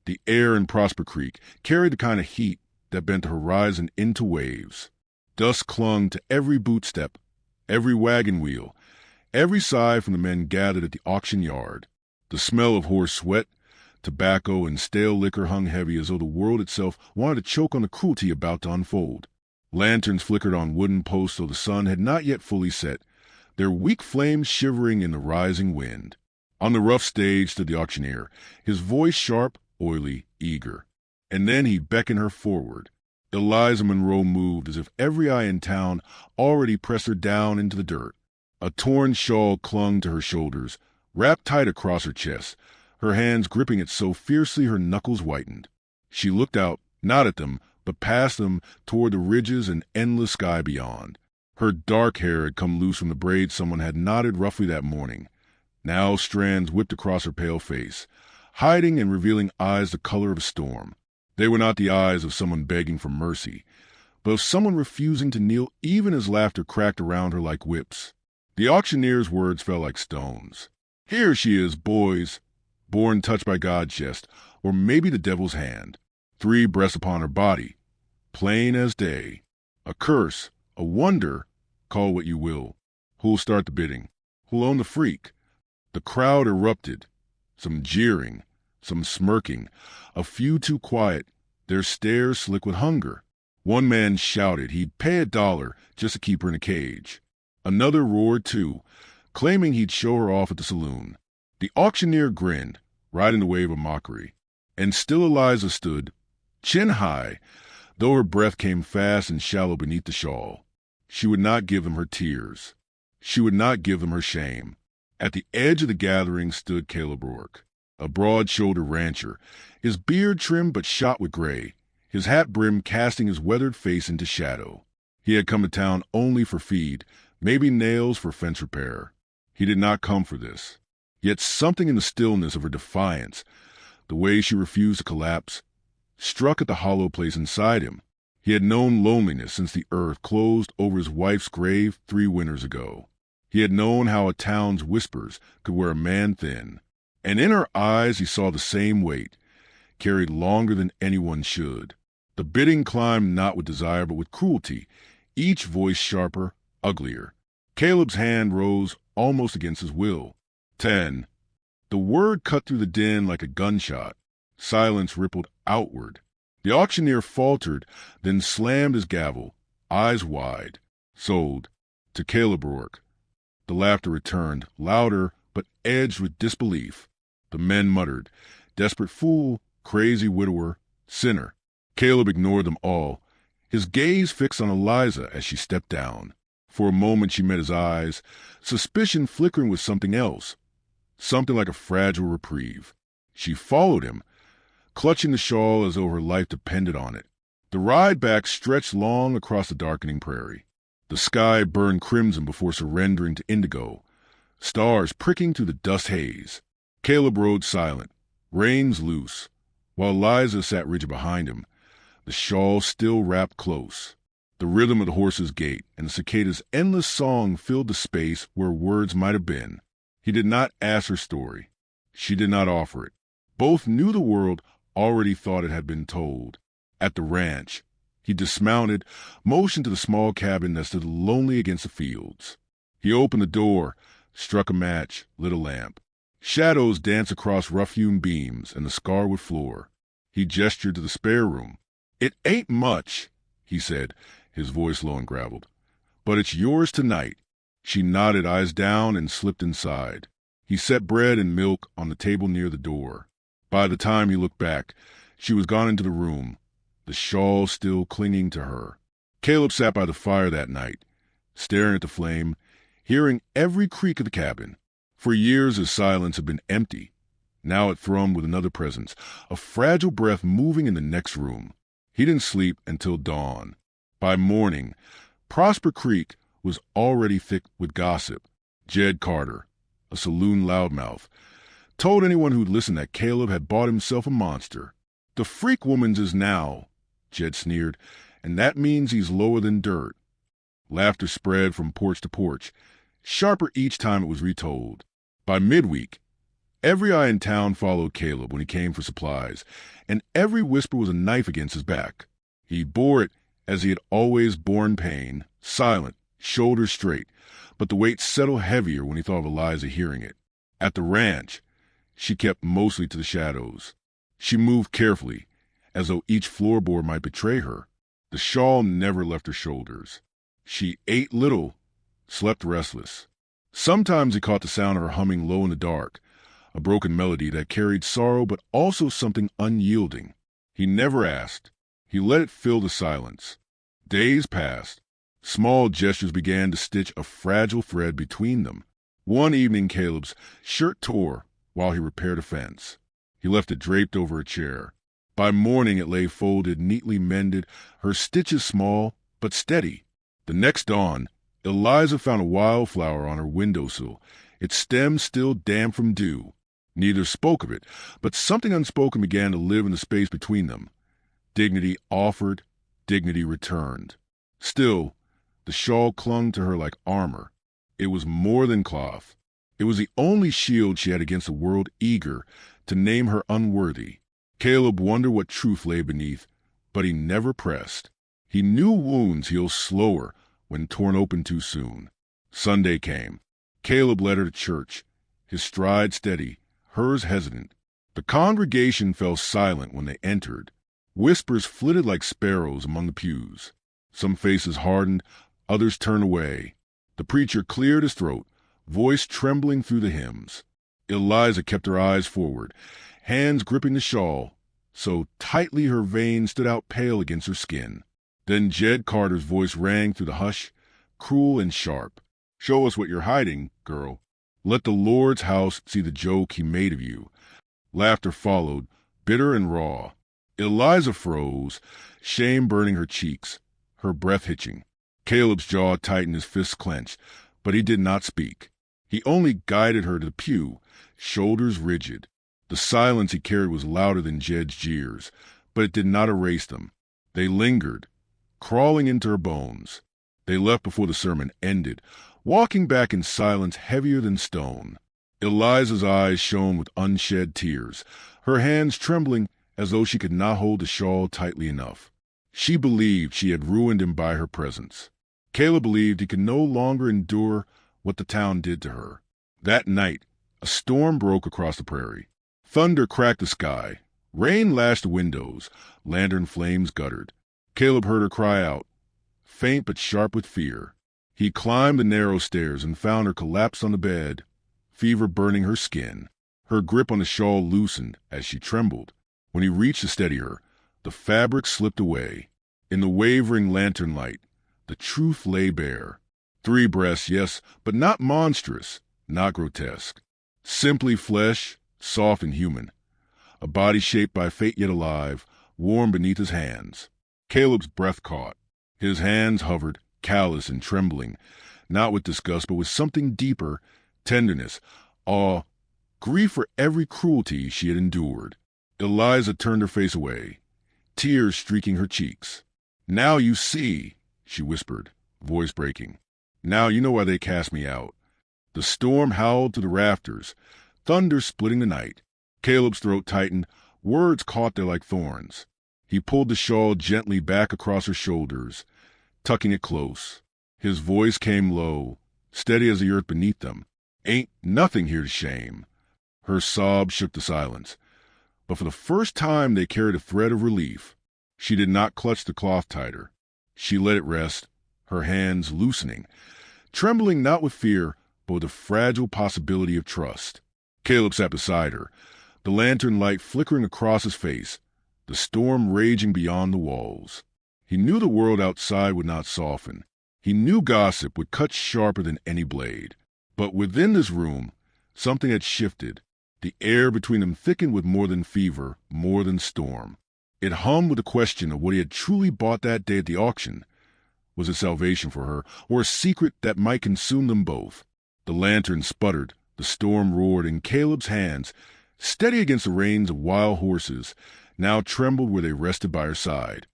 The air in Prosper Creek carried the kind of heat that bent the horizon into waves. Dust clung to every boot step, every wagon wheel, every sigh from the men gathered at the auction yard. The smell of horse sweat, tobacco, and stale liquor hung heavy as though the world itself wanted to choke on the cruelty about to unfold. Lanterns flickered on wooden posts though the sun had not yet fully set, their weak flames shivering in the rising wind. On the rough stage stood the auctioneer, his voice sharp, oily, eager. And then he beckoned her forward. Eliza Monroe moved as if every eye in town already pressed her down into the dirt. A torn shawl clung to her shoulders, wrapped tight across her chest, her hands gripping it so fiercely her knuckles whitened. She looked out, not at them, but past them toward the ridges and endless sky beyond. Her dark hair had come loose from the braids someone had knotted roughly that morning. Now strands whipped across her pale face, hiding and revealing eyes the color of a storm. They were not the eyes of someone begging for mercy, but of someone refusing to kneel even as laughter cracked around her like whips. The auctioneer's words fell like stones. Here she is, boys, born touched by God's jest, or maybe the devil's hand. 3 breasts upon her body, plain as day. A curse, a wonder, call what you will. Who'll start the bidding? Who'll own the freak? The crowd erupted, some jeering, some smirking, a few too quiet, their stares slick with hunger. One man shouted he'd pay $1 just to keep her in a cage. Another roared too, claiming he'd show her off at the saloon. The auctioneer grinned, riding the wave of mockery. And still Eliza stood, chin high, though her breath came fast and shallow beneath the shawl. She would not give them her tears. She would not give them her shame. At the edge of the gathering stood Caleb Rourke, a broad-shouldered rancher, his beard trimmed but shot with gray, his hat brim casting his weathered face into shadow. He had come to town only for feed, maybe nails for fence repair. He did not come for this. Yet something in the stillness of her defiance, the way she refused to collapse, struck at the hollow place inside him. He had known loneliness since the earth closed over his wife's grave 3 winters ago. He had known how a town's whispers could wear a man thin, and in her eyes he saw the same weight, carried longer than anyone should. The bidding climbed not with desire but with cruelty, each voice sharper, uglier. Caleb's hand rose almost against his will. 10. The word cut through the din like a gunshot. Silence rippled outward. The auctioneer faltered, then slammed his gavel, eyes wide. Sold. To Caleb Rourke. The laughter returned, louder but edged with disbelief. The men muttered, desperate fool, crazy widower, sinner. Caleb ignored them all, his gaze fixed on Eliza as she stepped down. For a moment she met his eyes, suspicion flickering with something else, something like a fragile reprieve. She followed him, clutching the shawl as though her life depended on it. The ride back stretched long across the darkening prairie. The sky burned crimson before surrendering to indigo, stars pricking through the dust haze. Caleb rode silent, reins loose, while Eliza sat rigid behind him, the shawl still wrapped close. The rhythm of the horse's gait and the cicada's endless song filled the space where words might have been. He did not ask her story. She did not offer it. Both knew the world already thought it had been told. At the ranch, he dismounted, motioned to the small cabin that stood lonely against the fields. He opened the door, struck a match, lit a lamp. Shadows danced across rough-hewn beams and the scarwood floor. He gestured to the spare room. "It ain't much," he said, his voice low and graveled, "but it's yours tonight." She nodded, eyes down, and slipped inside. He set bread and milk on the table near the door. By the time he looked back, she was gone into the room, the shawl still clinging to her. Caleb sat by the fire that night, staring at the flame, hearing every creak of the cabin. For years his silence had been empty. Now it thrummed with another presence, a fragile breath moving in the next room. He didn't sleep until dawn. By morning, Prosper Creek was already thick with gossip. Jed Carter, a saloon loudmouth, told anyone who'd listened that Caleb had bought himself a monster. "The freak woman's is now," Jed sneered, "and that means he's lower than dirt." Laughter spread from porch to porch, sharper each time it was retold. By midweek, Every eye in town followed Caleb when he came for supplies, and every whisper was a knife against his back. He bore it as he had always borne pain, silent, shoulders straight, but the weight settled heavier when he thought of Eliza hearing it. At the ranch, she kept mostly to the shadows. She moved carefully, as though each floorboard might betray her. The shawl never left her shoulders. She ate little, slept restless. Sometimes he caught the sound of her humming low in the dark, a broken melody that carried sorrow but also something unyielding. He never asked. He let it fill the silence. Days passed. Small gestures began to stitch a fragile thread between them. One evening Caleb's shirt tore while he repaired a fence. He left it draped over a chair. By morning it lay folded, neatly mended, her stitches small but steady. The next dawn, Eliza found a wildflower on her windowsill, its stem still damp from dew. Neither spoke of it, but something unspoken began to live in the space between them. Dignity offered, dignity returned. Still, the shawl clung to her like armor. It was more than cloth. It was the only shield she had against a world eager to name her unworthy. Caleb wondered what truth lay beneath, but he never pressed. He knew wounds heal slower when torn open too soon. Sunday came. Caleb led her to church, his stride steady, hers hesitant. The congregation fell silent when they entered. Whispers flitted like sparrows among the pews. Some faces hardened, others turned away. The preacher cleared his throat, voice trembling through the hymns. Eliza kept her eyes forward, hands gripping the shawl, so tightly her veins stood out pale against her skin. Then Jed Carter's voice rang through the hush, cruel and sharp. "Show us what you're hiding, girl. Let the Lord's house see the joke he made of you." Laughter followed, bitter and raw. Eliza froze, shame burning her cheeks, her breath hitching. Caleb's jaw tightened, his fists clenched, but he did not speak. He only guided her to the pew, shoulders rigid. The silence he carried was louder than Jed's jeers, but it did not erase them. They lingered, crawling into her bones. They left before the sermon ended, walking back in silence heavier than stone. Eliza's eyes shone with unshed tears, her hands trembling as though she could not hold the shawl tightly enough. She believed she had ruined him by her presence. Caleb believed he could no longer endure what the town did to her. That night, a storm broke across the prairie. Thunder cracked the sky. Rain lashed the windows. Lantern flames guttered. Caleb heard her cry out, faint but sharp with fear. He climbed the narrow stairs and found her collapsed on the bed, fever burning her skin. Her grip on the shawl loosened as she trembled. When he reached to steady her, the fabric slipped away. In the wavering lantern light, the truth lay bare. 3 breasts, yes, but not monstrous, not grotesque. Simply flesh, soft and human. A body shaped by fate yet alive, warm beneath his hands. Caleb's breath caught. His hands hovered, callous and trembling, not with disgust, but with something deeper, tenderness, awe, grief for every cruelty she had endured. Eliza turned her face away, tears streaking her cheeks. "Now you see," she whispered, voice breaking. "Now you know why they cast me out." The storm howled to the rafters, thunder splitting the night. Caleb's throat tightened, words caught there like thorns. He pulled the shawl gently back across her shoulders, tucking it close. His voice came low, steady as the earth beneath them. "Ain't nothing here to shame." Her sobs shook the silence, but for the first time they carried a thread of relief. She did not clutch the cloth tighter. She let it rest, her hands loosening, trembling not with fear, but with the fragile possibility of trust. Caleb sat beside her, the lantern light flickering across his face, the storm raging beyond the walls. He knew the world outside would not soften. He knew gossip would cut sharper than any blade. But within this room, something had shifted. The air between them thickened with more than fever, more than storm. It hummed with the question of what he had truly bought that day at the auction. Was it salvation for her, or a secret that might consume them both? The lantern sputtered, the storm roared, and Caleb's hands, steady against the reins of wild horses, now trembled where they rested by her side.